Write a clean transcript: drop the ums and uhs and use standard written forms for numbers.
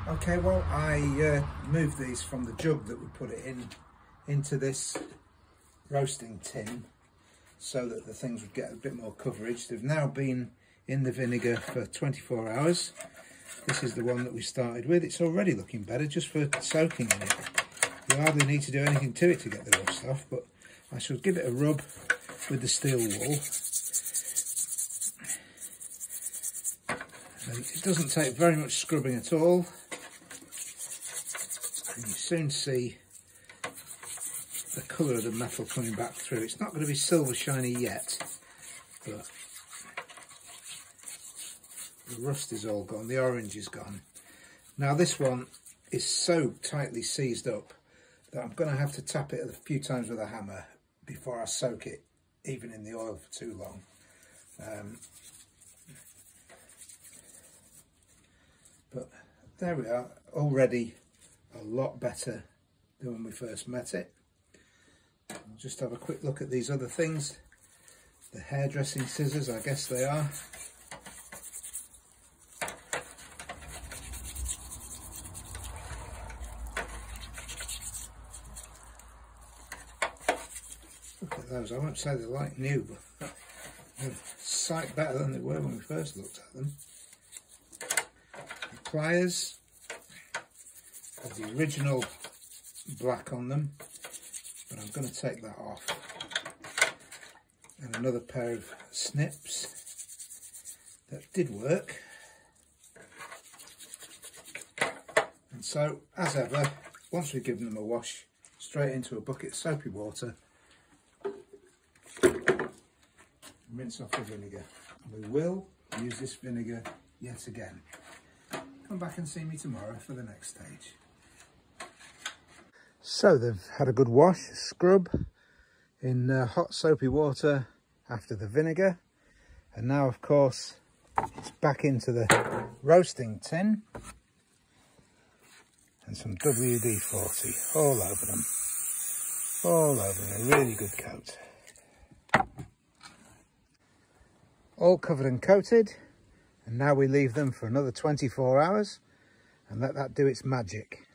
Okay, well, I moved these from the jug that we put it into this roasting tin so that the things would get a bit more coverage. They've now been in the vinegar for 24 hours. This is the one that we started with. It's already looking better just for soaking in it. You hardly need to do anything to it to get the rust off, but I shall give it a rub with the steel wool. And it doesn't take very much scrubbing at all. And you soon see the colour of the metal coming back through. It's not going to be silver shiny yet, but the rust is all gone, the orange is gone. Now this one is so tightly seized up that I'm going to have to tap it a few times with a hammer before I soak it, even in the oil, for too long. But there we are, already a lot better than when we first met it. I'll just have a quick look at these other things. The hairdressing scissors, I guess they are. Look at those. I won't say they're like new, but they're a sight better than they were when we first looked at them. The pliers have the original black on them, but I'm going to take that off. And another pair of snips that did work. And so, as ever, once we've given them a wash, straight into a bucket of soapy water, rinse off the vinegar. We will use this vinegar yet again. Come back and see me tomorrow for the next stage. So they've had a good wash, scrub in hot soapy water after the vinegar, and now of course it's back into the roasting tin and some WD-40 all over them, a really good coat. All covered and coated, and now we leave them for another 24 hours and let that do its magic.